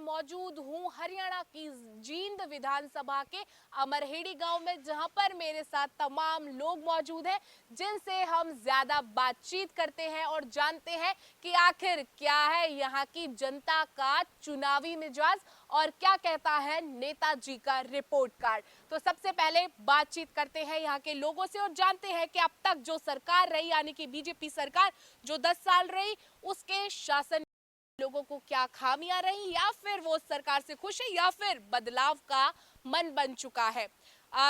मौजूद हूँ हरियाणा की जींद विधानसभा के अमरहेड़ी गांव में, जहां पर मेरे साथ तमाम लोग मौजूद हैं जिनसे हम ज्यादा बातचीत करते हैं और जानते हैं कि आखिर क्या है यहाँ की जनता का चुनावी मिजाज और क्या कहता है नेताजी का रिपोर्ट कार्ड। तो सबसे पहले बातचीत करते हैं यहाँ के लोगों से और जानते हैं कि अब तक जो सरकार रही, यानी कि बीजेपी सरकार जो 10 साल रही, उसके शासन लोगों को क्या खामियां रही, या फिर वो सरकार से खुश है, या फिर बदलाव का मन बन चुका है।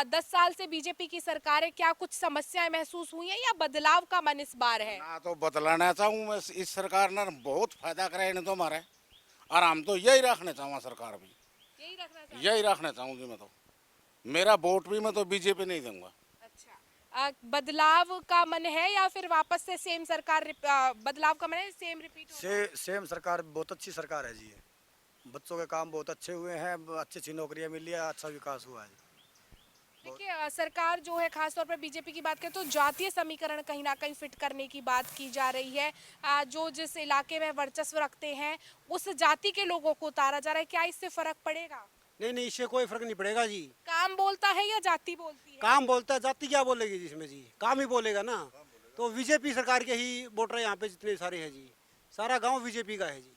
10 साल से बीजेपी की सरकार है, क्या कुछ समस्याएं महसूस हुई है या बदलाव का मन इस बार है? ना तो बदलाना चाहूँ मैं, इस सरकार ने बहुत फायदा कराया इन्हें तो हमारे, और हम तो यही रखने चाहूँ सरकार भी, यही रखना चाहते हैं? यही रखना चाहूँगी मैं तो। मेरा वोट भी मैं तो बीजेपी नहीं दूंगा। अच्छा, बदलाव का मन है या फिर वापस से सेम सरकार बदलाव का मन है, सेम रिपीट हो? सेम सरकार बहुत अच्छी सरकार है जी। ये बच्चों के काम बहुत अच्छे हुए हैं, अच्छी अच्छी नौकरियां मिली है, अच्छा विकास हुआ है। देखिए, सरकार जो है खासतौर पर बीजेपी की बात करें तो जातीय समीकरण कहीं ना कहीं फिट करने की बात की जा रही है। जो जिस इलाके में वर्चस्व रखते हैं उस जाति के लोगों को उतारा जा रहा है, क्या इससे फर्क पड़ेगा? नहीं नहीं, इससे कोई फर्क नहीं पड़ेगा जी। काम बोलता है या जाति बोलती है? काम बोलता है, जाति क्या बोलेगी जिसमें जी, काम ही बोलेगा ना। तो बीजेपी सरकार के ही वोटर यहाँ पे जितने सारे हैं जी, सारा गांव बीजेपी का है जी।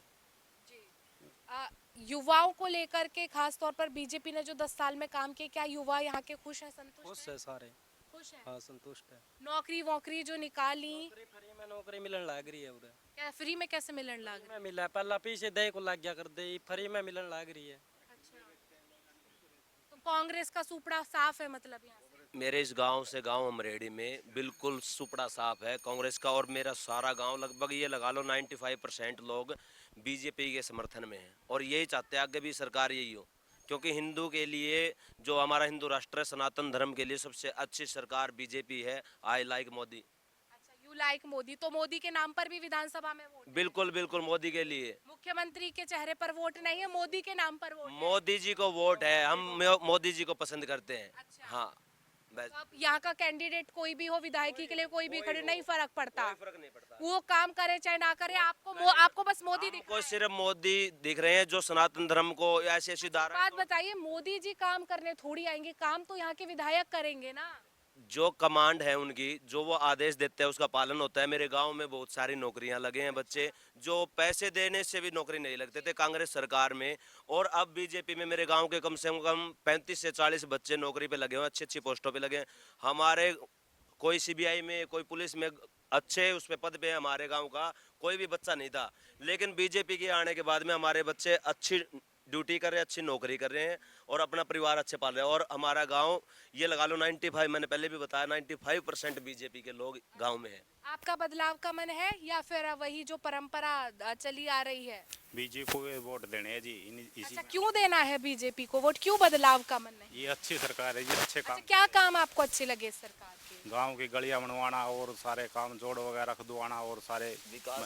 युवाओं को लेकर के खास तौर पर बीजेपी ने जो 10 साल में काम किए, क्या युवा यहाँ के खुश हैं, संतुष्ट खुश हैं? है सारे। खुश हैं। हाँ, संतुष्ट है। नौकरी वोकरी जो निकाली, फ्री में नौकरी मिलन लग रही है उधर। क्या फ्री में कैसे मिलने लग में मिला है, पहला पीछे दे को लग गया कर दे, फ्री में मिलन लग रही है। तो कांग्रेस का सुपड़ा साफ है मतलब यहाँ से? मेरे इस गांव से गांव अमरेड़ी में बिल्कुल सुपड़ा साफ है कांग्रेस का, और मेरा सारा गांव लगभग ये लगा लो 95% लोग बीजेपी के समर्थन में हैं, और यही चाहते हैं आगे भी सरकार यही हो, क्योंकि हिंदू के लिए, जो हमारा हिंदू राष्ट्र है, सनातन धर्म के लिए सबसे अच्छी सरकार बीजेपी है। I like Modi. अच्छा, यू लाइक मोदी, तो मोदी के नाम पर भी विधानसभा में वोट है? बिल्कुल बिल्कुल मोदी के लिए। मुख्यमंत्री के चेहरे पर वोट नहीं है, मोदी के नाम पर वोट है। मोदी जी को वोट है, हम मोदी जी को पसंद करते हैं। अच्छा। हाँ बस। तो अब यहाँ का कैंडिडेट कोई भी हो, विधायकी के लिए कोई भी खड़े, नहीं फर्क पड़ता? कोई फर्क नहीं पड़ता। वो काम करे चाहे ना करे, आपको बस मोदी दिख रहा हमको है। सिर्फ मोदी दिख रहे हैं, जो सनातन धर्म को ऐसी ऐसी धारा। बात बताइए, मोदी जी काम करने थोड़ी आएंगे, काम तो यहाँ के विधायक करेंगे ना। जो कमांड है उनकी, जो वो आदेश देते हैं उसका पालन होता है। मेरे गांव में बहुत सारी नौकरियां लगे हैं, बच्चे जो पैसे देने से भी नौकरी नहीं लगते थे कांग्रेस सरकार में, और अब बीजेपी में मेरे गांव के कम से कम 35 से 40 बच्चे नौकरी पे लगे हुए हैं, अच्छी अच्छी पोस्टों पे लगे हैं। हमारे कोई सीबीआई में, कोई पुलिस में अच्छे उस पे पद पे, हमारे गांव का कोई भी बच्चा नहीं था, लेकिन बीजेपी के आने के बाद में हमारे बच्चे अच्छी ड्यूटी कर रहे हैं, अच्छी नौकरी कर रहे हैं, और अपना परिवार अच्छे पाल रहे हैं। और हमारा गांव ये लगा लो 95, मैंने पहले भी बताया, 95% बीजेपी के लोग गांव में है। आपका बदलाव का मन है या फिर वही जो परंपरा चली आ रही है? बीजेपी को वोट देने हैं जी। इसी अच्छा, क्यों देना है बीजेपी को वोट, क्यों बदलाव का मन नहीं? ये अच्छी सरकार है जी, अच्छे अच्छा, काम। क्या काम आपको अच्छे लगे इस सरकार के? गांव की गलियां बनवाना और सारे काम जोड़ वगैरह खुदवाना और सारे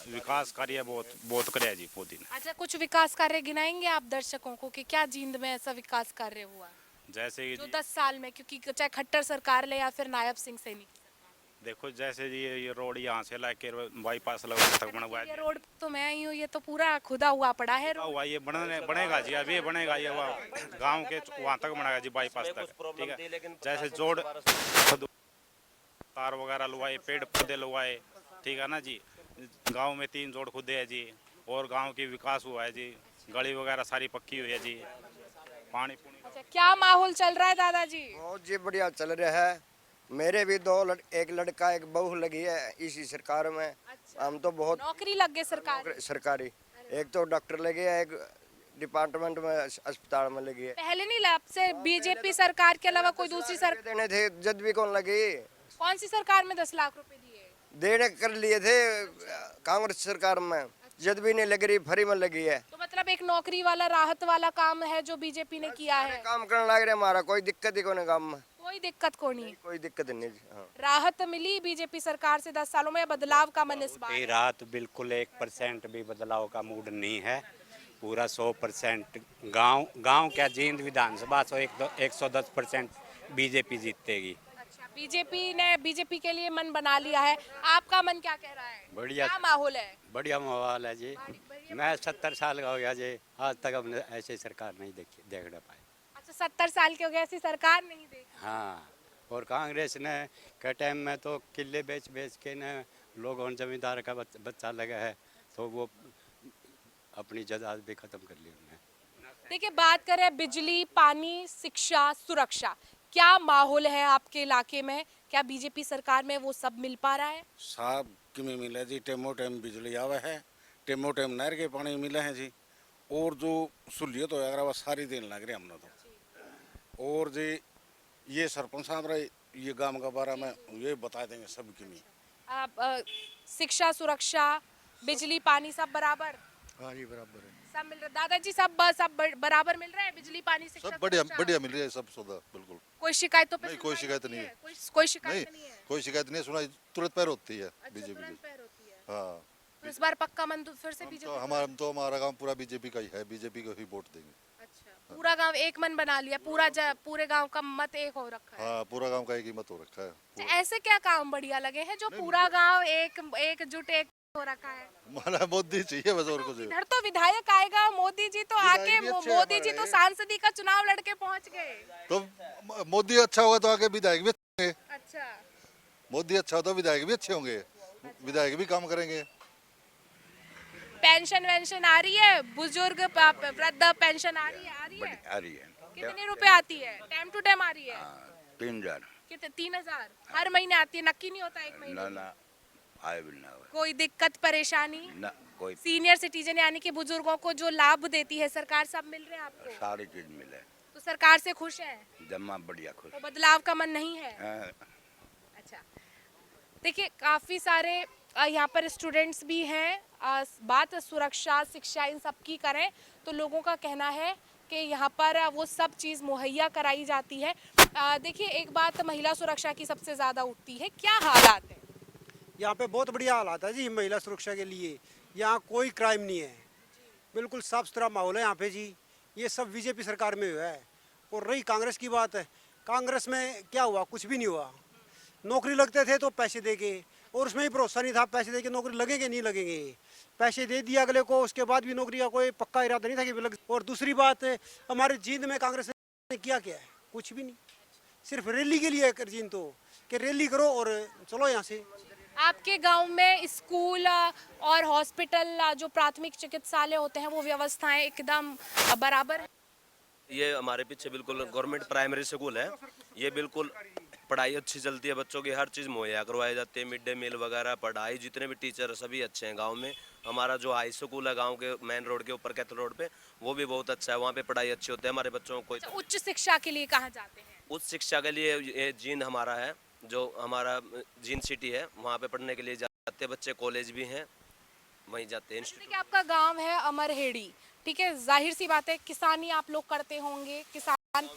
विकास कार्य बहुत बहुत करे जी मोदी ने। अच्छा, कुछ विकास कार्य गिनाएंगे आप दर्शकों को कि क्या जींद में ऐसा विकास कार्य हुआ जैसे कि जो 10 साल में, क्योंकि चाहे खट्टर सरकार ले या फिर नायब सिंह सैनी की सरकार? देखो, जैसे जी ये रोड यहाँ से लाके बाईपास लगा तक बनवाया ये जी। रोड तो मैं ही हूँ, ये तो पूरा खुदा हुआ पड़ा है रोड। हुआ ये बनेगा जी, अभी बनेगा ये, गांव के वहाँ तक बनेगा जी, बाईपास तक। ठीक है, जैसे जोड़ तार वगैरह लगवाए, पेड़ पौधे लगवाए, ठीक है ना जी। गांव में 3 जोड़ खुदे है जी, और गांव की विकास हुआ है जी, गली वगैरह सारी पक्की हुई है जी, पानी पुनी। अच्छा, क्या माहौल चल रहा है दादाजी? बहुत जी बढ़िया चल रहा है। मेरे भी एक लड़का एक बहू लगी है इसी सरकार में। अच्छा। हम तो बहुत नौकरी लग गई सरकार? सरकारी, एक तो डॉक्टर लगे है, एक डिपार्टमेंट में अस्पताल में लगी है। पहले नहीं लग से बीजेपी सरकार के अलावा कोई दूसरी सरकार देने थे, जद भी कौन लगी। कौन सी सरकार में 10 लाख रुपए दिए? देने कर लिए थे कांग्रेस सरकार में, जद भी नहीं लग रही, फ्री में लगी है। तो मतलब एक नौकरी वाला, राहत वाला काम है जो बीजेपी ने किया है। काम करने लग रहे, हमारा कोई दिक्कत ही कोई काम में, कोई दिक्कत को नहीं, कोई दिक्कत नहीं जी। हाँ। राहत मिली बीजेपी सरकार से 10 सालों में, बदलाव का मन इस बार है। रात बिल्कुल 1% भी बदलाव का मूड नहीं है। पूरा 100% गांव क्या जींद विधानसभा 110% बीजेपी जीतेगी। अच्छा, बीजेपी के लिए मन बना लिया है। आपका मन क्या कह रहा है? बढ़िया। क्या माहौल है? बढ़िया माहौल है जी। मैं 70 साल का हो गया जी, आज तक हमने ऐसी सरकार नहीं देखी, देख ना पाए। अच्छा, 70 साल के हो गए, ऐसी सरकार नहीं देखी। हाँ, और कांग्रेस ने के टाइम में तो किले बेच बेच के न लोगों जमींदार का बच्चा लगा है, तो वो अपनी जायदाद भी खत्म कर ली उन्होंने। देखिए, बात करें बिजली, पानी, शिक्षा, सुरक्षा, क्या माहौल है आपके इलाके में? क्या बीजेपी सरकार में वो सब मिल पा रहा है? साहब किमें मिले जी, टेमो टाइम बिजली आवे है, टेमो टाइम नहर के पानी मिले हैं जी, और जो सहूलियत हो अगर वो सारी देने लग रहे हमने तो। और जी ये सरपंच साहब रहे, ये गांव का बारे में ये बता देंगे सब किमें। आप शिक्षा, सुरक्षा, बिजली, पानी सब बराबर? हाँ जी बराबर है, सब मिल रहा? दादाजी सब बराबर मिल रहा है? बिजली, पानी, शिक्षा, सब बढ़िया सुरक्षा? बढ़िया मिल रही है, सब सौदा बिल्कुल। कोई शिकायत तो नहीं, कोई शिकायत नहीं है। कोई शिकायत नहीं है? कोई शिकायत नहीं है, सुना तुरंत पैर होती है अच्छा, बीजेपी तुरंत की। पैर होती है। हाँ, तो इस बार पक्का मन तो फिर से हम बीजेपी? तो हमारा गांव पूरा बीजेपी का ही है, बीजेपी को ही वोट देंगे। अच्छा, पूरा गांव एक मन बना लिया, पूरे गांव का मत एक हो रखा है। हाँ, पूरा गांव का एक ही मत हो रखा है। अच्छा, ऐसे क्या काम बढ़िया लगे हैं जो पूरा गांव एकजुट एक हो रखा है? हमारा मोदी चाहिए बस, और कुछ नहीं। इधर तो विधायक आएगा, मोदी जी तो विधायक आके भी अच्छे मोदी जी तो हमारे। सांसदी का चुनाव लड़के पहुंच गए। तो मोदी अच्छा होगा तो आगे विधायक भी अच्छे होंगे, अच्छा, मोदी अच्छा हो तो विधायक भी अच्छे होंगे, विधायक भी काम करेंगे। पेंशन वेंशन आ रही है? बुजुर्ग वृद्ध पेंशन आ रही है? आ रही है। कितने रुपए आती है? टाइम टू टाइम आ रही है? 3000 कितने? 3000 हर महीने आती है? नक्की नहीं होता एक महीने ना में? ना आए भी ना हुए। कोई दिक्कत परेशानी? ना कोई सीनियर सिटीजन यानी कि बुजुर्गों को जो लाभ देती है सरकार, सब मिल रहे हैं आपको? सारी चीज मिले, तो सरकार से खुश हैं? जमा बढ़िया खुश। तो बदलाव का मन नहीं है? हाँ, अच्छा, देखिए काफ़ी सारे यहाँ पर स्टूडेंट्स भी हैं। बात सुरक्षा, शिक्षा इन सब की करें तो लोगों का कहना है कि यहाँ पर वो सब चीज़ मुहैया कराई जाती है। देखिए, एक बात महिला सुरक्षा की सबसे ज़्यादा उठती है, क्या हालात है? यहाँ पे बहुत बढ़िया हालात है जी महिला सुरक्षा के लिए। यहाँ कोई क्राइम नहीं है, बिल्कुल साफ सुथरा माहौल है यहाँ पे जी। ये सब बीजेपी सरकार में हुआ है। और रही कांग्रेस की बात है, कांग्रेस में क्या हुआ? कुछ भी नहीं हुआ। नौकरी लगते थे तो पैसे दे के, और उसमें ही भरोसा नहीं था पैसे दे के नौकरी लगेंगे नहीं लगेंगे। पैसे दे दिया अगले को, उसके बाद भी नौकरी का कोई पक्का इरादा नहीं था कि लग। और दूसरी बात है, हमारे जींद में कांग्रेस ने क्या है? कुछ भी नहीं, सिर्फ रैली के लिए कर जींद तो कि रैली करो और चलो यहाँ से। आपके गांव में स्कूल और हॉस्पिटल, जो प्राथमिक चिकित्सालय होते हैं, वो व्यवस्थाएं एकदम बराबर है? ये हमारे पीछे बिल्कुल गवर्नमेंट प्राइमरी स्कूल है, ये बिल्कुल पढ़ाई अच्छी चलती है, बच्चों की हर चीज़ मुहैया करवाई जाती है, मिड डे मील वगैरह, पढ़ाई, जितने भी टीचर सभी अच्छे हैं गांव में। हमारा जो हाई स्कूल है गांव के मेन रोड के ऊपर कैथल रोड पे, वो भी बहुत अच्छा है, वहाँ पे पढ़ाई अच्छी होती है। हमारे बच्चों को कोई उच्च शिक्षा के लिए कहाँ जाते हैं? उच्च शिक्षा के लिए ये जींद हमारा है, जो हमारा जींद सिटी है, वहाँ पे पढ़ने के लिए जाते हैं बच्चे, कॉलेज भी हैं वहीं जाते हैं। देखिए, आपका गांव है अमरहेड़ी, ठीक है, जाहिर सी बात है किसानी आप लोग करते होंगे, किसान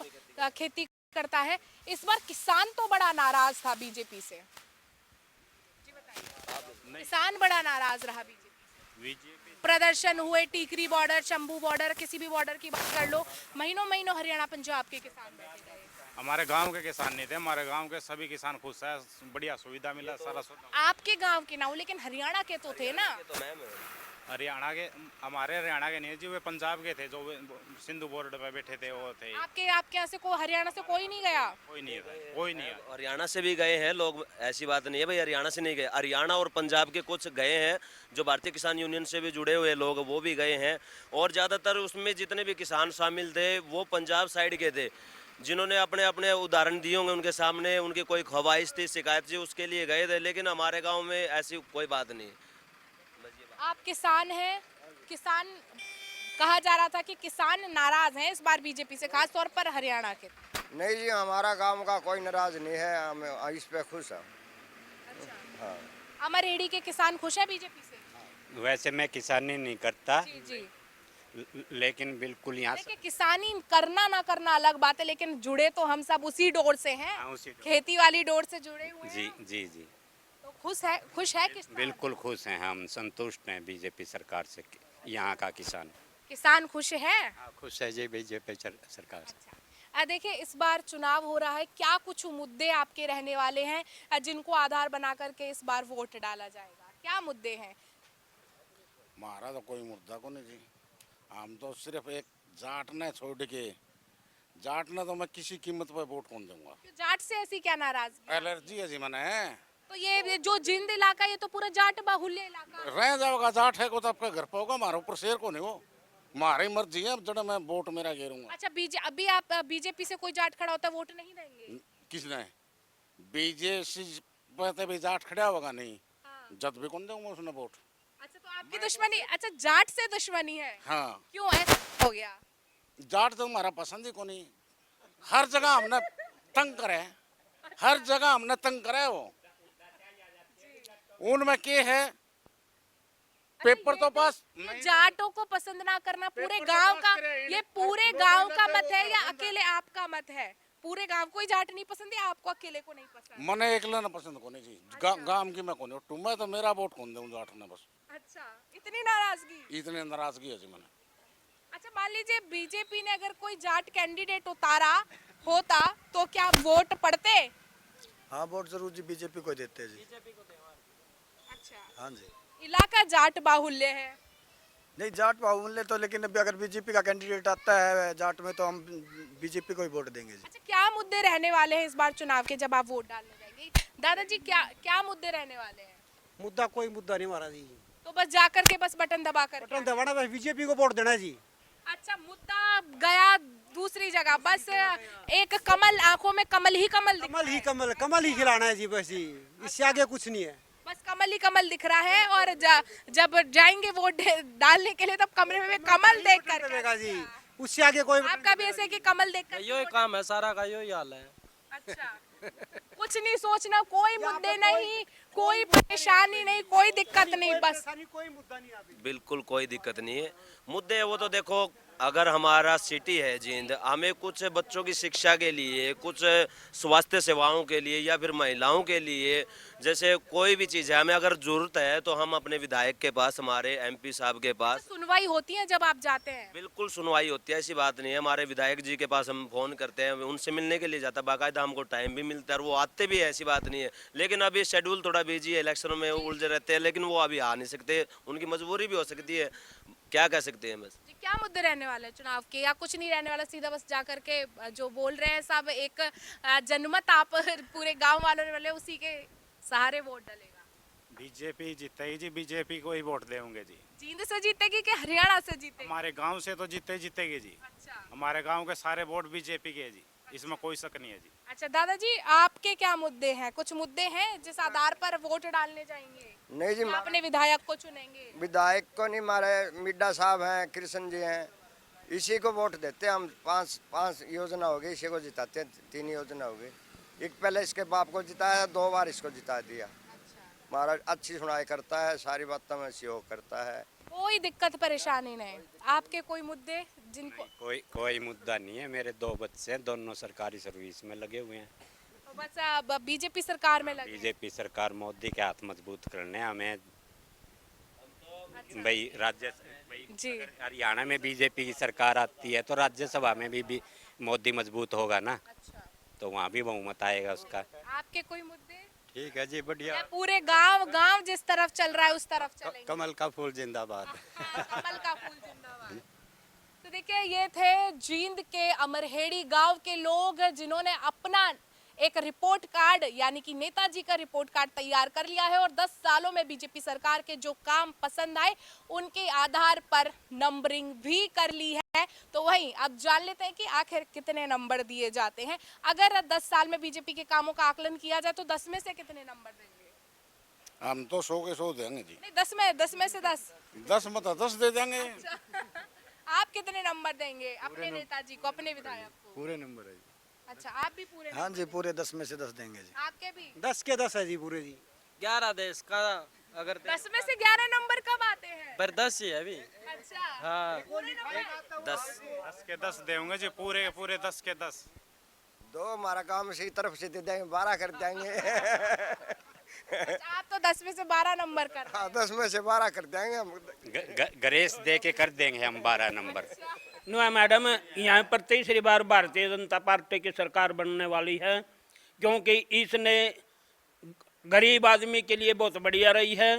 खेती करता है। इस बार किसान तो बड़ा नाराज था बीजेपी से, जी बताइए। किसान बड़ा नाराज रहा बीजेपी। प्रदर्शन हुए, टीकरी बॉर्डर, शंभू बॉर्डर, किसी भी बॉर्डर की बात कर लो, महीनों महीनों हरियाणा पंजाब के किसान बैठे रहे। हमारे गांव के किसान नहीं थे, हमारे गांव के सभी किसान खुश है, बढ़िया सुविधा मिला, सारा सुविधा। आपके गांव के ना हो, लेकिन हरियाणा के तो थे ना? हरियाणा के, हमारे हरियाणा के नहीं जी, वे पंजाब के थे, जो सिंधु बॉर्डर पे बैठे थे वो थे। आपके यहाँ से कोई हरियाणा से कोई नहीं गया? कोई नहीं था, कोई नहीं है। हरियाणा से भी गए हैं लोग, ऐसी बात नहीं है भाई हरियाणा से नहीं गए, हरियाणा और पंजाब के कुछ गए हैं, जो भारतीय किसान यूनियन से भी जुड़े हुए लोग वो भी गए हैं। और ज़्यादातर उसमें जितने भी किसान शामिल थे वो पंजाब साइड के थे, जिन्होंने अपने अपने उदाहरण दिए होंगे उनके सामने, उनकी कोई ख्वाहिश थी, शिकायत थी, उसके लिए गए थे। लेकिन हमारे गाँव में ऐसी कोई बात नहीं। आप किसान हैं, किसान कहा जा रहा था कि किसान नाराज हैं इस बार बीजेपी से, खास तौर पर हरियाणा के। नहीं जी, हमारा गांव का कोई नाराज नहीं है, हम इस पे खुश हैं। हाँ। अमरहेड़ी के किसान खुश हैं बीजेपी से? वैसे मैं किसानी नहीं करता, जी जी, लेकिन बिल्कुल यहाँ देखिए किसानी करना ना करना अलग बात है, लेकिन जुड़े तो हम सब उसी डोर से हैं, हाँ, उसी डोर। खेती वाली डोर से जुड़े हुए जी हैं। जी जी, तो खुश है किसान? बिल्कुल खुश हैं, हम संतुष्ट हैं बीजेपी सरकार से, यहाँ का किसान। किसान खुश है? हाँ, खुश है जी बीजेपी सरकार से। देखिए इस बार चुनाव हो रहा है, क्या कुछ मुद्दे आपके रहने वाले हैं जिनको आधार बना करके इस बार वोट डाला जाएगा? क्या मुद्दे हैं? हमारा तो कोई मुद्दा को नहीं जी। हम तो सिर्फ एक जाट ने छोड़ के, जाट ने तो मैं किसी कीमत पर वोट कौन दूंगा। क्यों जाट से ऐसी क्या नाराजगी? एलर्जी है जी मैंने। तो ये जो जिंद इलाका, ये तो पूरा जाट बाहुल्य इलाका है। रह जाओगा जाट है को तो आपका घर पे होगा, हमारे ऊपर शेर को नहीं हो। हमारी मर्जी है, जड़ा मैं वोट मेरा घेरूंगा। अच्छा अभी आप बीजेपी से कोई जाट खड़ा होता है वोट नहीं देंगे? किसने बीजेपी पे भी जाट खड़ा होगा नहीं, हाँ। जब भी कौन दूंगा उसने वोट। अच्छा तो आपकी दुश्मनी, अच्छा जाट से दुश्मनी है? हाँ, क्यों ऐसा हो गया? जाट तो हमारा पसंद ही को नहीं। हर जगह हमने तंग करे, हर जगह हमने तंग करे। वो उनमें के है पेपर तो पास ये जाटों को पसंद ना करना पूरे गांव का, ये पूरे गांव का मत है या अकेले आपका मत है? पूरे गांव कोई जाट नहीं पसंद है, आपको अकेले को नहीं पसंद? मने एकला ना पसंद को नहीं जी। गांव की मैं को नहीं, मैं तो मेरा वोट कौन दूं जाट ने बस। अच्छा इतनी नाराजगी? इतनी नाराजगी है जी मैंने। अच्छा मान लीजिए बीजेपी ने अगर कोई जाट कैंडिडेट उतारा होता तो क्या आप वोट पड़ते? हाँ वोट जरूर जी बीजेपी को देते हैं जी। अच्छा हाँ जी। इलाका जाट बाहुल्य है। नहीं जाट बाहुल्य तो, लेकिन अभी अगर बीजेपी का कैंडिडेट आता है जाट में तो हम बीजेपी को ही वोट देंगे जी। अच्छा क्या मुद्दे रहने वाले हैं इस बार चुनाव के जब आप वोट डालने जाएंगे? दादाजी क्या क्या मुद्दे रहने वाले हैं? मुद्दा कोई मुद्दा नहीं हमारा जी। तो बस जाकर के बस बटन दबा कर बटन दबाना, बस बीजेपी को वोट देना है जी। अच्छा मुद्दा गया दूसरी जगह, बस एक कमल, आंखों में कमल ही कमल दिख कमल रहा ही है। कमल ही खिलाना है जी, बस जी। इससे आगे कुछ नहीं है। बस कमल ही कमल दिख रहा है और जब जाएंगे वोट डालने के लिए तब कमरे में कमल देख कर देगा जी, उससे आगे कोई आपका भी ऐसे कि कमल देख कर यो ही काम है, सारा का यो ही हाल है। अच्छा कुछ नहीं सोचना, कोई मुद्दे नहीं, कोई परेशानी नहीं, कोई दिक्कत नहीं, बस कोई मुद्दा नहीं है। बिल्कुल कोई दिक्कत नहीं है। मुद्दे है वो तो देखो, अगर हमारा सिटी है जींद, हमें कुछ बच्चों की शिक्षा के लिए, कुछ स्वास्थ्य सेवाओं के लिए या फिर महिलाओं के लिए, जैसे कोई भी चीज़ है हमें अगर ज़रूरत है तो हम अपने विधायक के पास, हमारे एमपी साहब के पास सुनवाई होती है जब आप जाते हैं? बिल्कुल सुनवाई होती है, ऐसी बात नहीं है। हमारे विधायक जी के पास हम फ़ोन करते हैं, उनसे मिलने के लिए जाता है, बाकायदा हमको टाइम भी मिलता है और वो आते भी है, ऐसी बात नहीं है। लेकिन अभी शेड्यूल थोड़ा बिजी है, इलेक्शनों में उलझे रहते हैं, लेकिन वो अभी आ नहीं सकते, उनकी मजबूरी भी हो सकती है, क्या कह सकते हैं। बस जी, क्या मुद्दे रहने वाले हैं चुनाव के, या कुछ नहीं रहने वाला, सीधा बस जा करके जो बोल रहे हैं सब एक जनमत आप पूरे गांव वालों ने वाले उसी के सहारे वोट डालेगा? बीजेपी जीतेगी जी, बीजेपी को ही वोट देंगे जी। जींद से जीतेगी कि हरियाणा से जीतेगी? हमारे गांव से तो जीतेगी जी। अच्छा हमारे गांव के सारे वोट बीजेपी के हैं जी, इसमें कोई शक नहीं है जी। अच्छा दादाजी आपके क्या मुद्दे हैं? कुछ मुद्दे हैं जिस आधार पर वोट डालने जाएंगे? नहीं जी, अपने विधायक को चुनेंगे? विधायक को नहीं, हमारे मिड्डा साहब हैं, कृष्ण जी हैं, इसी को वोट देते हैं हम। पांच योजना हो गई, इसी को जिताते हैं। 3 योजना हो गई, एक पहले इसके बाप को जिताया, 2 बार इसको जिता दिया। महाराज अच्छी सुनाई करता है, सारी बातों में सहयोग करता है, कोई दिक्कत परेशानी नहीं। आपके कोई मुद्दे जिनको? कोई मुद्दा नहीं है। मेरे 2 बच्चे हैं, दोनों सरकारी सर्विस में लगे हुए हैं। तो बस बीजेपी सरकार में लगे? बीजेपी सरकार, मोदी के हाथ मजबूत करने हमें भाई राज्य जी। हरियाणा में बीजेपी की सरकार आती है तो राज्यसभा में भी मोदी मजबूत होगा ना, तो वहाँ भी बहुमत आएगा उसका। आपके कोई मुद्दे? ठीक है जी, बढ़िया। या पूरे गांव जिस तरफ चल रहा है उस तरफ चलेंगे? कमल का फूल जिंदाबाद। कमल का फूल जिंदाबाद। तो देखिए ये थे जींद के अमरहेड़ी गांव के लोग जिन्होंने अपना एक रिपोर्ट कार्ड यानी कि नेताजी का रिपोर्ट कार्ड तैयार कर लिया है और 10 सालों में बीजेपी सरकार के जो काम पसंद आए उनके आधार पर नंबरिंग भी कर ली है। तो वहीं अब जान लेते हैं कि आखिर कितने नंबर दिए जाते हैं। अगर 10 साल में बीजेपी के कामों का आकलन किया जाए तो 10 में से कितने नंबर देंगे? हम तो 100 के 100 देंगे जी। नहीं 10 में से 10? 10 में तो 10 दे देंगे। आप कितने नंबर देंगे अपने नेताजी को, अपने विधायक को? पूरे नंबर है जी। अच्छा आप भी पूरे? हाँ जी, पूरे 10 में से 10 देंगे जी। आपके भी? 10 के 10 है जी पूरे जी। 11 देश का अगर 10 में से 11 नंबर कब आते हैं? पर 10 ही है अभी। अच्छा हाँ पूरे नंबर? 10 के 10 देंगे जी, पूरे 10 के 10। 2 हमारा काम इसी तरफ से दे देंगे, 12 कर देंगे। अच्छा, आप तो 10 में से 12 नंबर कर? हाँ 10 में से 12 कर देंगे हम। गणेश दे के कर देंगे हम 12 नंबर। नो मैडम, यहाँ पर तीसरी बार भारतीय जनता पार्टी की सरकार बनने वाली है, क्योंकि इसने गरीब आदमी के लिए बहुत बढ़िया रही है।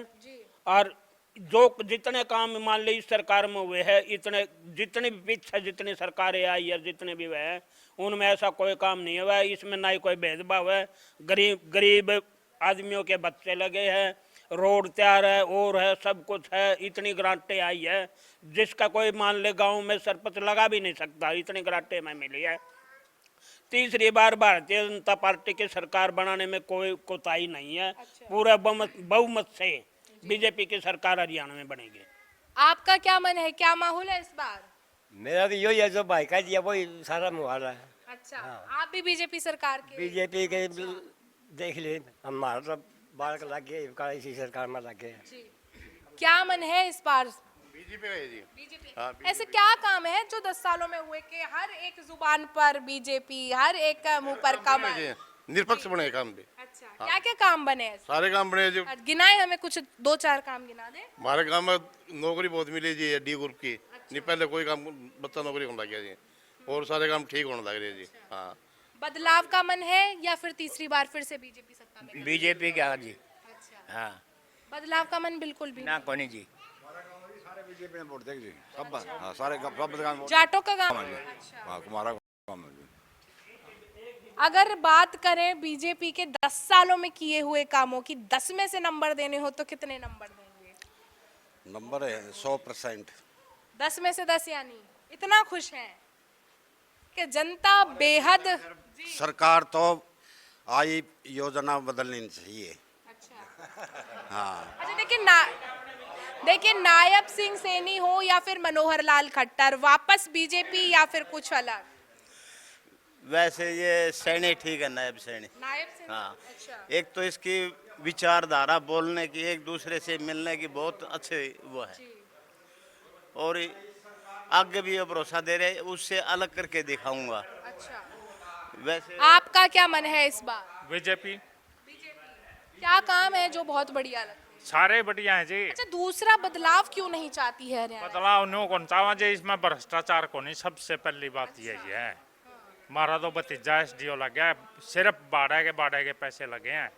और जो जितने काम मान ली इस सरकार में हुए हैं, इतने जितनी भी पीछे जितनी सरकारें आई है, जितने भी हुए हैं, उनमें ऐसा कोई काम नहीं हुआ है। इसमें ना ही कोई भेदभाव है। गरीब आदमियों के बच्चे लगे हैं, रोड तैयार है और है, सब कुछ है। इतनी ग्रांटें आई है जिसका कोई मान ले गांव में सरपंच लगा भी नहीं सकता, इतनी ग्रांटें में मिली है। तीसरी बार भारतीय जनता पार्टी की सरकार बनाने में कोई कोताही नहीं है। पूरा बहुमत से बीजेपी की सरकार हरियाणा में बनेगी। आपका क्या मन है, क्या माहौल है इस बार? मेरा भी यही है, जो भाई का दिया वही सारा मुहाल है। अच्छा, आप भी बीजेपी सरकार के? बीजेपी के देख ले, हमारा तो बाल लग गए, इसी सरकार में लग गए। क्या मन है इस बार? बीजेपी है जी। बीजेपी। ऐसे क्या काम है जो 10 सालों में हुए कि हर एक जुबान पर बीजेपी, हर एक का मुंह पर कमल? निरपक्ष बने काम भी। अच्छा, क्या क्या काम बने हैं? सारे काम बने जी। गिनाए हमें कुछ 2-4 काम गिना दे। हमारे गांव में नौकरी बहुत मिली जी, डी ग्रुप की। नहीं पहले कोई काम बच्चा नौकरी होने लग गया जी, और सारे काम ठीक होने लग रहे जी। हाँ, बदलाव का मन है या फिर तीसरी बार फिर से बीजेपी सत्ता में? बीजेपी का जी। अच्छा, हाँ, बदलाव का मन बिल्कुल भी ना कोनी जी। बीजेपी ने वोट देगी जी, सब हाँ, सारे सब जाटों का काम? हाँ, तुम्हारा काम है जी। अगर बात करें बीजेपी के 10 सालों में किए हुए कामों की, 10 में से नंबर देने हो तो कितने नंबर देंगे? नंबर है 100%। 10 में से 10 यानी इतना खुश हैं कि जनता बेहद। सरकार तो आई योजना बदलनी चाहिए। अच्छा, हाँ, अच्छा, देखिए नायब सिंह सैनी हो या फिर मनोहर लाल खट्टर, वापस बीजेपी या फिर कुछ अलग? वैसे ये सैनी ठीक है, नायब सैनी। नायब सैनी। हाँ, अच्छा। एक तो इसकी विचारधारा, बोलने की, एक दूसरे से मिलने की बहुत अच्छे वो है, और आगे भी ये भरोसा दे रहे, उससे अलग करके दिखाऊंगा। अच्छा, वैसे आपका क्या मन है इस बार? बीजेपी। क्या काम है जो बहुत बढ़िया लगता है? सारे बढ़िया है जी। अच्छा, दूसरा बदलाव क्यों नहीं चाहती है हरियाणा? बदलाव न्यू कौन चाहवा जी, इसमें भ्रष्टाचार को नहीं, सबसे पहली बात यही है। हमारा तो भतीजा एसडीओ लग गया, सिर्फ बाड़े के पैसे लगे हैं,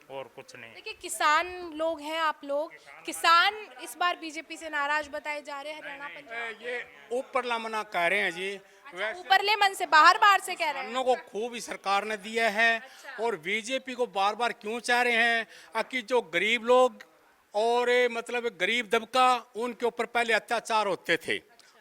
और कुछ नहीं। देखिए, किसान लोग हैं आप लोग, किसान इस बार बीजेपी से नाराज बताए जा रहे हैं हरियाणा पंजाब। ये ऊपर मना कह रहे हैं जी। अच्छा, ऊपरले मन से बाहर से कह रहे हैं। किसानों को खूब ही सरकार ने दिया है। और बीजेपी को बार बार क्यों चाह रहे हैं कि जो गरीब लोग और मतलब गरीब दबका, उनके ऊपर पहले अत्याचार होते थे,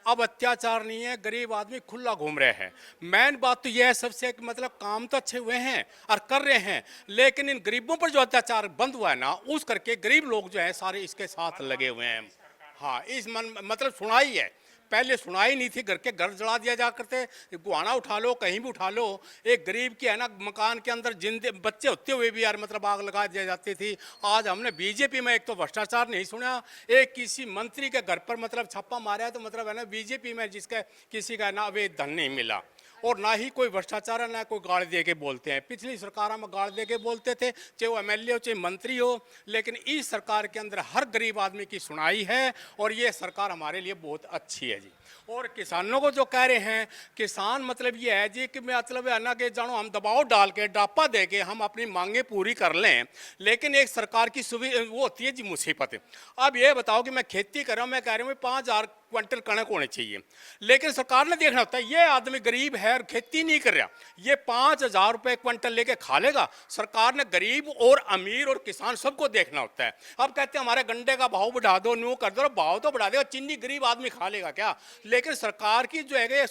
अब अत्याचार नहीं है, गरीब आदमी खुला घूम रहे हैं। मेन बात तो यह है सबसे कि मतलब काम तो अच्छे हुए हैं और कर रहे हैं, लेकिन इन गरीबों पर जो अत्याचार बंद हुआ है ना, उस करके गरीब लोग जो है सारे इसके साथ लगे हुए हैं। हाँ, इस मतलब सुनाई है, पहले सुनाई नहीं थी, घर के घर जला दिया जा करते, गुहाना उठा लो, कहीं भी उठा लो, एक गरीब की है ना मकान के अंदर जिंदे बच्चे होते हुए भी यार मतलब आग लगा दिया जाती थी। आज हमने बीजेपी में एक तो भ्रष्टाचार नहीं सुना, एक किसी मंत्री के घर पर मतलब छापा मारा है, तो मतलब है ना बीजेपी में जिसका किसी का ना अवैध धन नहीं मिला, और ना ही कोई भ्रष्टाचार है, ना कोई गाड़ दे के बोलते हैं। पिछली सरकार में गाड़ दे के बोलते थे, चाहे वो एमएलए हो चाहे मंत्री हो, लेकिन इस सरकार के अंदर हर गरीब आदमी की सुनाई है, और ये सरकार हमारे लिए बहुत अच्छी है जी। और किसानों को जो कह रहे हैं, किसान मतलब ये है जी कि मतलब है ना कि जानो हम दबाव डाल के डापा दे के हम अपनी मांगे पूरी कर लें, लेकिन एक सरकार की सुविधा वो होती है जी मुसीबत। अब ये बताओ कि मैं खेती कर रहा हूँ, मैं कह रहा हूँ 5,000 क्विंटल कणक होने चाहिए, लेकिन सरकार ने देखना होता है ये आदमी गरीब है और खेती नहीं कर रहा, ये 5,000 रुपये क्विंटल लेके खा लेगा। सरकार ने गरीब और अमीर और किसान सबको देखना होता है। अब कहते हैं हमारे गंडे का भाव बढ़ा दो, न्यू कर दो, भाव तो बढ़ा देगा, चीनी गरीब आदमी खा लेगा क्या? लेकिन सरकार की जो है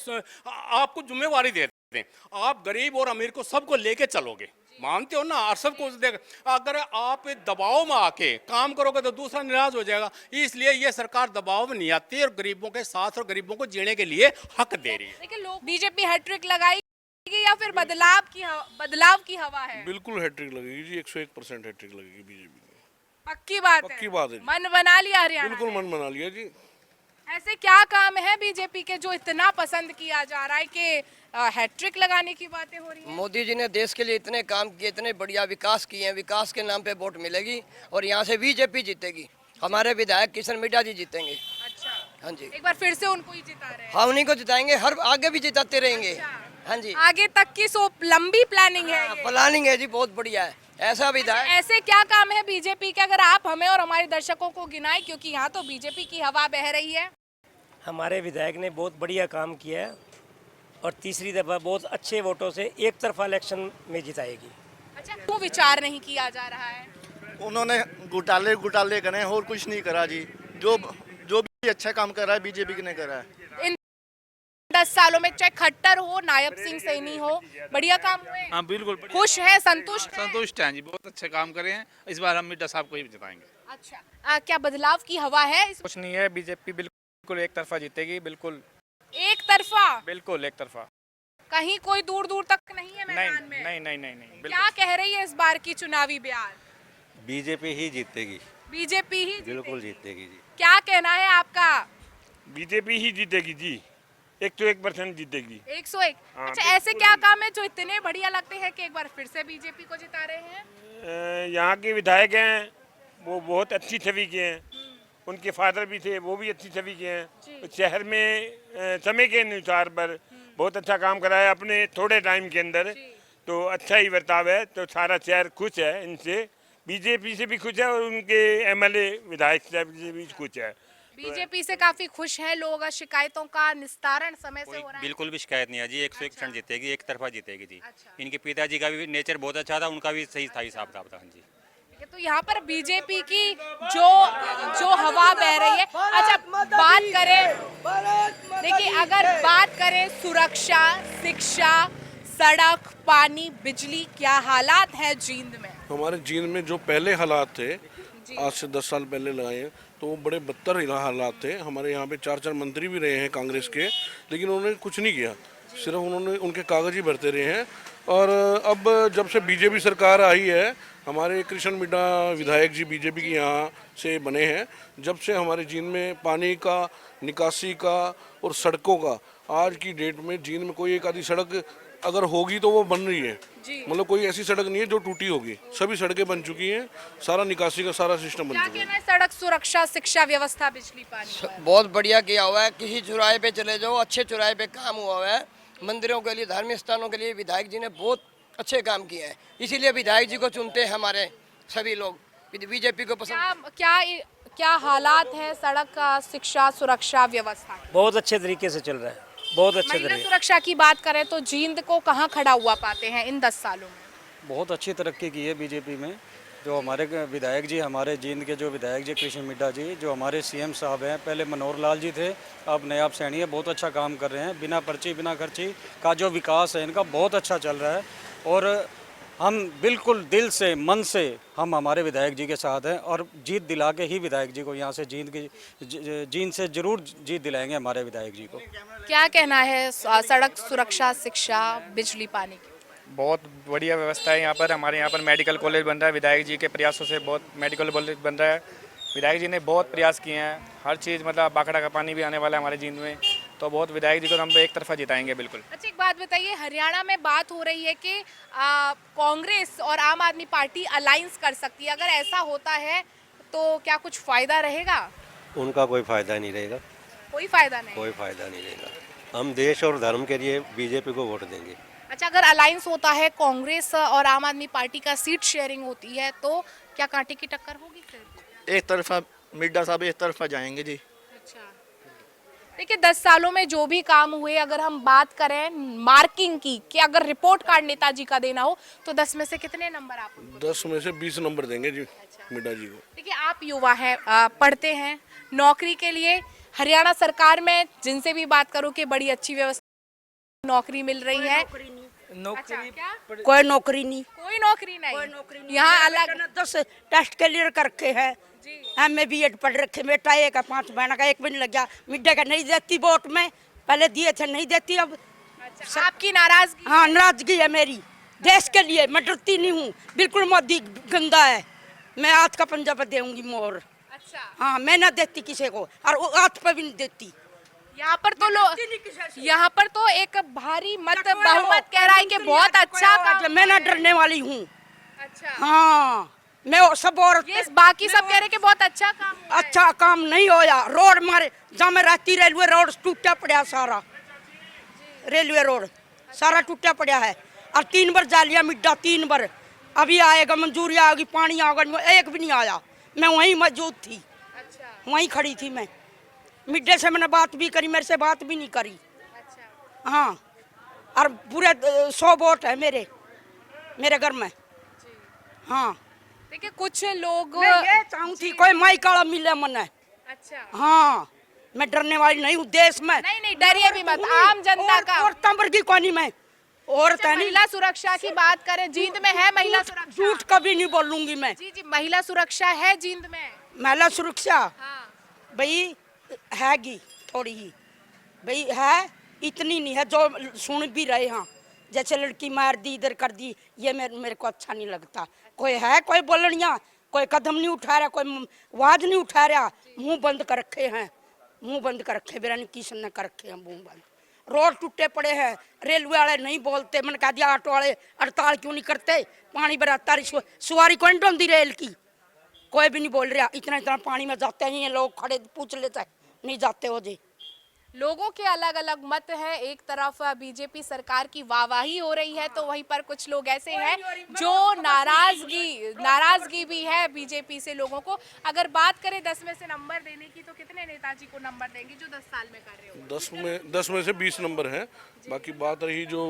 आपको जिम्मेवारी देते हैं, आप गरीब और अमीर को सबको लेके चलोगे, मानते हो ना, और सबको देख, अगर आप दबाव में आके काम करोगे तो दूसरा नाराज हो जाएगा। इसलिए ये सरकार दबाव में नहीं आती और गरीबों के साथ और गरीबों को जीने के लिए हक दे रही है। लेकिन लोग बीजेपी हैट्रिक लगाएगी या फिर बदलाव की हवा है? बिल्कुल हैट्रिक लगेगी जी, 101% हैट्रिक लगेगी बीजेपी की। पक्की बात है? पक्की बात है, मन बना लिया हरियाणा? बिल्कुल मन बना लिया जी। ऐसे क्या काम है बीजेपी के जो इतना पसंद किया जा रहा है कि हैट्रिक लगाने की बातें हो रही हैं? मोदी जी ने देश के लिए इतने काम किए, इतने बढ़िया विकास किए हैं, विकास के नाम पे वोट मिलेगी और यहाँ से बीजेपी जीतेगी, हमारे विधायक किशन मिड्डा जी जीतेंगे। अच्छा, हाँ जी, एक बार फिर से उनको ही जिता रहे हैं। हाँ उन्हीं को जिताएंगे, हर आगे भी जिताते रहेंगे। हाँ जी, आगे तक की सो लंबी प्लानिंग है ये। प्लानिंग है जी, बहुत बढ़िया है ऐसा विधायक। ऐसे क्या काम है बीजेपी के, अगर आप हमें और हमारे दर्शकों को गिनाएं, क्योंकि यहाँ तो बीजेपी की हवा बह रही है। हमारे विधायक ने बहुत बढ़िया काम किया है और तीसरी दफा बहुत अच्छे वोटों से एक तरफा इलेक्शन में जिताएगी। अच्छा, क्यों विचार नहीं किया जा रहा है? उन्होंने घोटाले करे और कुछ नहीं करा जी। जो भी अच्छा काम कर रहा है बीजेपी ने करा है। इन 10 सालों में चाहे खट्टर हो, नायब सिंह सैनी हो, बढ़िया काम हुए। हाँ बिल्कुल, खुश है, संतुष्ट है? संतुष्ट हैं जी, बहुत अच्छे काम करे हैं। इस बार हम मिड्डा साहब को ही जिताएंगे। अच्छा, क्या बदलाव की हवा है? कुछ नहीं है, बीजेपी बिल्कुल एक तरफा जीतेगी, बिल्कुल एक तरफा? बिल्कुल एक तरफा। कहीं कोई दूर दूर तक नहीं है मैदान में? नहीं क्या कह रही है इस बार की चुनावी बयान? बीजेपी ही जीतेगी, बीजेपी ही बिल्कुल जीतेगी जी। क्या कहना है आपका? बीजेपी ही जीतेगी जी, 101% जीतेगी। 101। हाँ, अच्छा, ऐसे क्या काम है जो इतने बढ़िया लगते हैं कि एक बार फिर से बीजेपी को जिता रहे हैं? यहाँ के विधायक हैं वो बहुत अच्छी छवि के हैं, उनके फादर भी थे वो भी अच्छी छवि के हैं। शहर में समय के अनुसार पर बहुत अच्छा काम करा है अपने थोड़े टाइम के अंदर, तो अच्छा ही बर्ताव है, तो सारा शहर खुश है इनसे, बीजेपी से भी खुश है और उनके एमएलए विधायक से भी खुश है। बीजेपी से काफी खुश है लोग, शिकायतों का निस्तारण समय से हो रहा है। बिल्कुल भी शिकायत नहीं है जी, 101% जीतेगी, एक तरफा जीतेगी जी। अच्छा। इनके पिताजी का भी नेचर बहुत अच्छा था, उनका भी सही था हिसाब किताब था जी। तो यहाँ पर बीजेपी की जो हवा बह रही है। अच्छा, बात करें, देखिए अगर बात करें सुरक्षा, शिक्षा, सड़क, पानी, बिजली, क्या हालात है जींद में? हमारे जींद में जो पहले हालात थे, आज से 10 साल पहले लगाए, तो वो बड़े बदतर हालात थे। हमारे यहाँ पे 4 मंत्री भी रहे हैं कांग्रेस के, लेकिन उन्होंने कुछ नहीं किया, सिर्फ उन्होंने उनके कागज ही भरते रहे हैं। और अब जब से बीजेपी सरकार आई है, हमारे कृष्ण मिड्डा विधायक जी बीजेपी के यहाँ से बने हैं, जब से हमारे जींद में पानी का, निकासी का और सड़कों का, आज की डेट में जींद में कोई एक आधी सड़क अगर होगी तो वो बन रही है, मतलब कोई ऐसी सड़क नहीं है जो टूटी होगी, सभी सड़कें बन चुकी हैं, सारा निकासी का सारा सिस्टम बन क्या चुका है। कहना है सड़क सुरक्षा, शिक्षा व्यवस्था, बिजली, पानी? बहुत बढ़िया किया हुआ है, किसी चौराहे पे चले जाओ अच्छे चौराहे पे काम हुआ हुआ है। मंदिरों के लिए, धार्मिक स्थानों के लिए विधायक जी ने बहुत अच्छे काम किए हैं, इसीलिए विधायक जी को चुनते हैं हमारे सभी लोग, बीजेपी को पसंद। क्या हालात है सड़क का, शिक्षा, सुरक्षा व्यवस्था? बहुत अच्छे तरीके से चल रहा है, बहुत अच्छे महिला तरीके। सुरक्षा की बात करें तो जींद को कहाँ खड़ा हुआ पाते हैं इन 10 सालों में? बहुत अच्छी तरक्की की है बीजेपी में। जो हमारे विधायक जी, हमारे जींद के जो विधायक जी कृष्ण मिड्डा जी, जो हमारे सीएम साहब हैं, पहले मनोहर लाल जी थे, अब नयाब सैनी है, बहुत अच्छा काम कर रहे हैं। बिना पर्ची बिना खर्ची का जो विकास है इनका बहुत अच्छा चल रहा है और हम बिल्कुल दिल से, मन से हम हमारे विधायक जी के साथ हैं और जीत दिला के ही विधायक जी को यहाँ से जींद से जरूर जीत दिलाएंगे हमारे विधायक जी को। क्या कहना है सड़क सुरक्षा, शिक्षा, बिजली, पानी की? बहुत बढ़िया व्यवस्था है यहाँ पर। हमारे यहाँ पर मेडिकल कॉलेज बन रहा है, विधायक जी के प्रयासों से बहुत मेडिकल कॉलेज बन रहा है। विधायक जी ने बहुत प्रयास किए हैं, हर चीज़, मतलब बाखड़ा का पानी भी आने वाला है हमारे जींद में, तो बहुत विधायक जी को हम तो एक तरफा जिताएंगे बिल्कुल। अच्छा, एक बात बताइए, हरियाणा में बात हो रही है कि कांग्रेस और आम आदमी पार्टी अलायंस कर सकती है, अगर ऐसा होता है तो क्या कुछ फायदा रहेगा? उनका कोई फायदा नहीं रहेगा, कोई फायदा नहीं? कोई फायदा नहीं रहेगा। हम देश और धर्म के लिए बीजेपी को वोट देंगे। अच्छा, अगर अलायंस होता है कांग्रेस और आम आदमी पार्टी का, सीट शेयरिंग होती है, तो क्या कांटे की टक्कर होगी फिर? एक तरफा मिड्डा साहब एक तरफा जाएंगे जी। अच्छा, देखिए 10 सालों में जो भी काम हुए, अगर हम बात करें मार्किंग की, कि अगर रिपोर्ट कार्ड नेताजी का देना हो तो 10 में से कितने नंबर आप? 10 में से 20 नंबर देंगे जी मिड्डा जी को। देखिए आप युवा हैं, पढ़ते हैं, नौकरी के लिए हरियाणा सरकार में जिनसे भी बात करूं कि बड़ी अच्छी व्यवस्था, नौकरी मिल रही है? नौकरी क्या? कोई नौकरी नहीं, कोई नौकरी नहीं। यहाँ अलग 10 टेस्ट क्लियर करके है, मैं BEd पढ़ रखे, बेटा एक है 5 महीना का, एक भी नहीं लग गया। मिड्डे का नहीं देती वोट में, पहले दिए थे नहीं देती अब। अच्छा, आपकी नाराजगी? हाँ, नाराजगी है मेरी देश के लिए, मैं डरती नहीं हूँ, बिल्कुल मोदी गंदा है, मैं हाथ का पंजा पर देऊंगी मोहर। अच्छा, हाँ, मैं ना देती किसी को और हाथ पर भी नहीं देती। यहाँ पर तो लोग, यहाँ पर तो एक भारी मत बहुमत कह रहा है कि बहुत अच्छा काम। मैं ना डरने वाली हूँ। अच्छा, हाँ, मैं वो सब और ये बाकी सब कह रहे कि बहुत अच्छा काम हुआ है। अच्छा काम नहीं होया। रोड मारे जहाँ मैं रहती रेलवे रोड टूटा पड़ा सारा, रेलवे रोड सारा टूटा पड़ा है। और 3 बार जालिया मिड्डा, 3 बार अभी आएगा, मंजूरी आएगी, पानी आएगा, एक भी नहीं आया। मैं वहीं मौजूद थी, वहीं खड़ी थी मैं। मिड्डे से मैंने बात भी करी, मेरे से बात भी नहीं करी। हाँ, और पूरे 100 वोट है मेरे घर में। हाँ, देखिए कुछ लोग मैं ये चाहूँ थी कोई माई काला मिले मने। अच्छा, हाँ, मैं डरने वाली नहीं हूँ देश में। नहीं डरिए भी मत, आम जनता का। और तंबर की कोनी में और महिला सुरक्षा की बात करें, जींद में है महिला सुरक्षा? झूठ कभी नहीं बोलूंगी मैं। जी महिला सुरक्षा है जींद में? महिला सुरक्षा हाँ। भाई हैगी थोड़ी ही, भाई है, इतनी नहीं है जो सुन भी रहे। हाँ, जैसे लड़की मार दी, इधर कर दी, ये मेरे को अच्छा नहीं लगता। कोई है कोई बोलनिया, कोई कदम नहीं उठा रहा, कोई आवाज नहीं उठा रहा, मुंह बंद कर रखे हैं, मुंह बंद कर रखे, बिरानी किशन ने कर रखे हैं मुंह बंद। रोड टूटे पड़े हैं, रेलवे वाले नहीं बोलते। मैंने कहा दिया ऑटो वाले हड़ताल क्यों नहीं करते? पानी बराता सवारी कौन ढोंदी रेल की, कोई भी नहीं बोल रहा। इतना पानी में जाते हैं ये लोग, खड़े पूछ लेते हैं, नहीं जाते हो जी। लोगों के अलग अलग मत है। एक तरफ बीजेपी सरकार की वाहवाही हो रही है, तो वहीं पर कुछ लोग ऐसे हैं जो नाराजगी भी है बीजेपी से लोगों को। अगर बात करें 10 में से नंबर देने की, तो कितने नेताजी को नंबर देंगे जो 10 साल में कर रहे हो? 10 में से 20 नंबर हैं। बाकी बात रही जो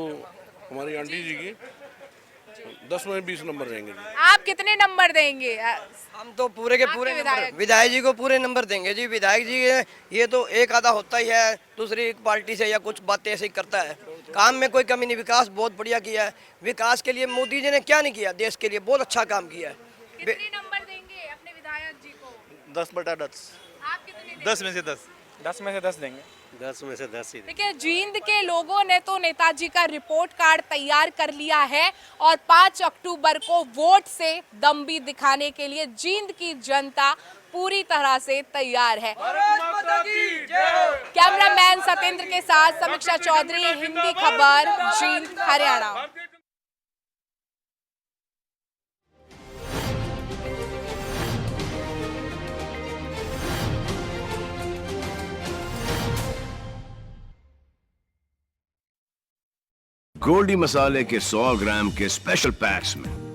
हमारी आंटी जी की, 10 में 20 नंबर रहेंगे। आप कितने नंबर देंगे? हम तो पूरे के पूरे नंबर विधायक जी को पूरे नंबर देंगे जी। विधायक जी ये तो एक आधा होता ही है, दूसरी पार्टी से या कुछ बातें ऐसे ही करता है। काम में कोई कमी नहीं, विकास बहुत बढ़िया किया है। विकास के लिए मोदी जी ने क्या नहीं किया, देश के लिए बहुत अच्छा काम किया है। कितने नंबर देंगे अपने विधायक जी को? 10/10। आप कितने देंगे? 10 में से 10। 10 में से 10 देंगे। 10 में से 10 ही। देखिए जींद के लोगों ने तो नेताजी का रिपोर्ट कार्ड तैयार कर लिया है और 5 अक्टूबर को वोट से दम भी दिखाने के लिए जींद की जनता पूरी तरह से तैयार है। कैमरामैन सतेंद्र के साथ समीक्षा चौधरी, हिंदी खबर, जींद, हरियाणा। गोल्डी मसाले के 100 ग्राम के स्पेशल पैक्स में